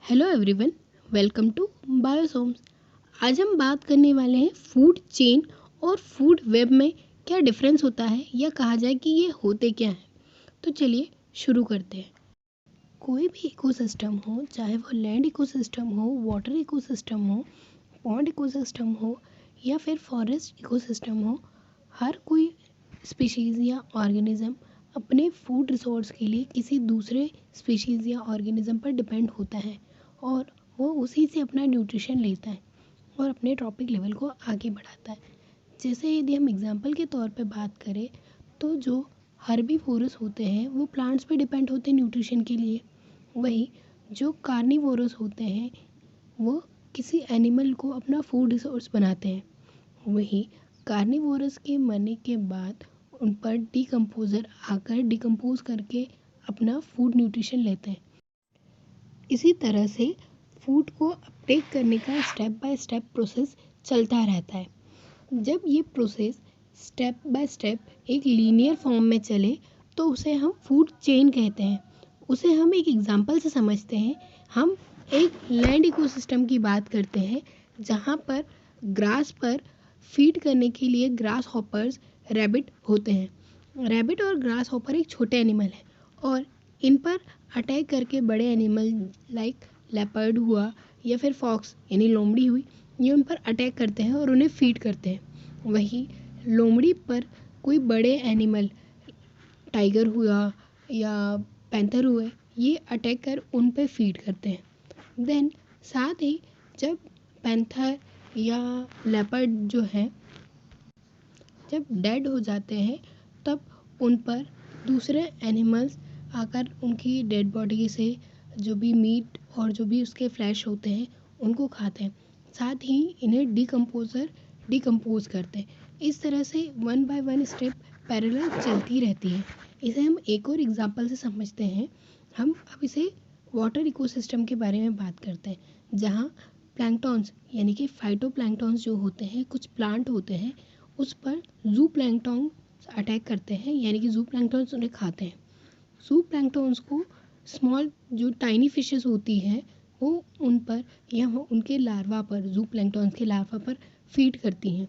Hello everyone, welcome to Biosomes. आज हम बात करने वाले हैं फूड चेन और फूड वेब में क्या डिफरेंस होता है या कहा जाए कि ये होते क्या हैं। तो चलिए शुरू करते हैं। कोई भी इकोसिस्टम हो, चाहे वो लैंड इकोसिस्टम हो, वाटर इकोसिस्टम हो, पॉन्ड इकोसिस्टम हो या फिर फॉरेस्ट इकोसिस्टम हो, हर कोई स्पीशीज़ या ऑर्गेनिज्म अपने फूड रिसोर्स के लिए किसी दूसरे स्पीशीज़ या ऑर्गेनिज्म पर डिपेंड होता है और वो उसी से अपना न्यूट्रिशन लेता है और अपने ट्रॉपिक लेवल को आगे बढ़ाता है। जैसे यदि हम एग्जांपल के तौर पे बात करें तो जो हर्बीवोरस होते हैं वो प्लांट्स पे डिपेंड होते हैं न्यूट्रिशन के लिए। वहीं जो कार्निवोरस होते हैं वो किसी एनिमल को अपना फूड रिसोर्स बनाते हैं। वहीं कार्निवोरस के मरने के बाद उन पर डिकम्पोज़र आकर डिकम्पोज करके अपना फूड न्यूट्रिशन लेते हैं। इसी तरह से फूड को अपटेक करने का स्टेप बाय स्टेप प्रोसेस चलता रहता है। जब ये प्रोसेस स्टेप बाय स्टेप एक लीनियर फॉर्म में चले तो उसे हम फूड चेन कहते हैं। उसे हम एक एग्जांपल से समझते हैं। हम एक लैंड इकोसिस्टम की बात करते हैं जहाँ पर ग्रास पर फीड करने के लिए ग्रास हॉपर्स रैबिट होते हैं। रैबिट और ग्रास हॉपर एक छोटे एनिमल है और इन पर अटैक करके बड़े एनिमल लाइक लेपर्ड हुआ या फिर फॉक्स यानी लोमड़ी हुई, ये उन पर अटैक करते हैं और उन्हें फीड करते हैं। वहीं लोमड़ी पर कोई बड़े एनिमल टाइगर हुआ या पैंथर हुए, ये अटैक कर उन पर फीड करते हैं। देन साथ ही जब पैंथर या लेपर्ड जो हैं जब डेड हो जाते हैं तब उन पर दूसरे एनिमल्स आकर उनकी डेड बॉडी से जो भी मीट और जो भी उसके फ्लैश होते हैं उनको खाते हैं। साथ ही इन्हें डिकम्पोज करते हैं। इस तरह से one by one step parallel चलती रहती है। इसे हम एक और एग्जांपल से समझते हैं। हम अब इसे वाटर इकोसिस्टम के बारे में बात करते हैं जहाँ प्लैंक्टॉन्स यानी कि फाइटोप्लैंक्टॉन्स जो होते हैं, कुछ प्लांट होते हैं, उस पर जू प्लैंक्टन अटैक करते हैं यानी कि जू प्लैंक्टन्स उन्हें खाते हैं। जू प्लैंक्टन्स को स्मॉल जो टाइनी फिशेस होती हैं वो उन पर या वो उनके लार्वा पर, जू प्लैंक्टन्स के लार्वा पर फीड करती हैं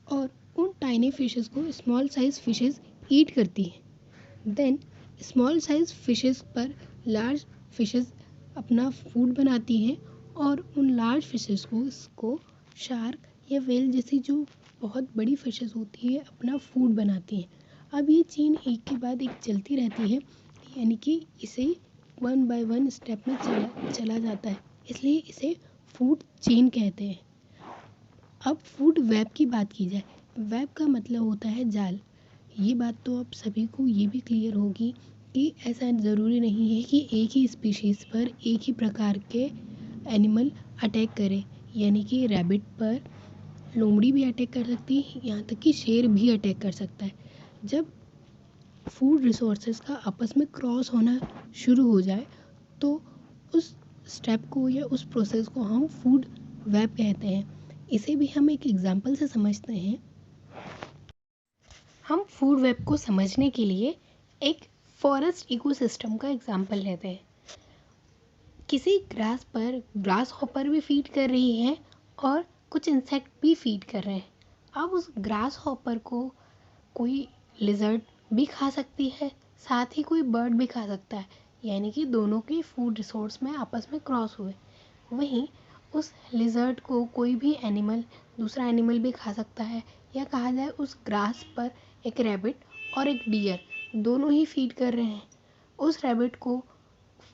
और उन टाइनी फिशेस को स्मॉल साइज फिशेस ईट करती हैं। देन स्मॉल साइज फिशेस पर लार्ज फिशेस अपना फूड बनाती हैं और उन लार्ज फिशेस को इसको शार्क या व्हेल जैसी जो बहुत बड़ी फिशेस होती है अपना फूड बनाती हैं। अब ये चेन एक के बाद एक चलती रहती है यानी कि इसे वन बाय वन स्टेप में चला जाता है, इसलिए इसे फूड चेन कहते हैं। अब फूड वेब की बात की जाए, वेब का मतलब होता है जाल। ये बात तो आप सभी को ये भी क्लियर होगी कि ऐसा ज़रूरी नहीं है कि एक ही स्पीशीज़ पर एक ही प्रकार के एनिमल अटैक करे, यानी कि रैबिट पर लोमड़ी भी अटैक कर सकती है, यहाँ तक कि शेर भी अटैक कर सकता है। जब फूड रिसोर्सेज का आपस में क्रॉस होना शुरू हो जाए तो उस स्टेप को या उस प्रोसेस को हम फूड वेब कहते हैं। इसे भी हम एक एग्जांपल से समझते हैं। हम फूड वेब को समझने के लिए एक फॉरेस्ट इकोसिस्टम का एग्जांपल लेते हैं। किसी ग्रास पर ग्रास हॉपर भी फीड कर रही है और कुछ इंसेक्ट भी फीड कर रहे हैं। अब उस ग्रास हॉपर को कोई लिजर्ड भी खा सकती है, साथ ही कोई बर्ड भी खा सकता है, यानी कि दोनों के फूड रिसोर्स में आपस में क्रॉस हुए। वहीं उस लिजर्ड को कोई भी एनिमल, दूसरा एनिमल भी खा सकता है, या कहा जाए उस ग्रास पर एक रैबिट और एक डियर दोनों ही फीड कर रहे हैं। उस रैबिट को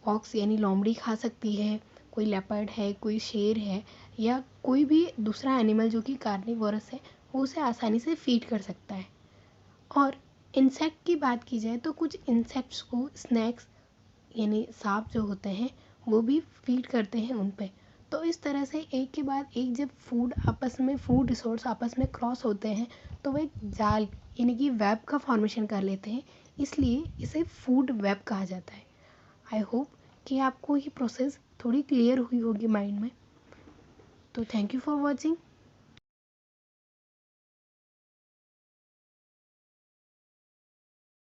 फॉक्स यानी लोमड़ी खा सकती है, कोई लेपर्ड है, कोई शेर है, या कोई भी दूसरा एनिमल जो कि कार्निवोरस है वो उसे आसानी से फीड कर सकता है। और इंसेक्ट की बात की जाए तो कुछ इंसेक्ट्स को स्नैक्स यानी सांप जो होते हैं वो भी फीड करते हैं उन पे। तो इस तरह से एक के बाद एक जब फूड रिसोर्स आपस में क्रॉस होते हैं तो वो एक जाल यानी कि वेब का फॉर्मेशन कर लेते हैं, इसलिए इसे फूड वेब कहा जाता है। आई होप कि आपको ये प्रोसेस थोड़ी क्लियर हुई होगी माइंड में। तो थैंक यू फॉर वॉचिंग।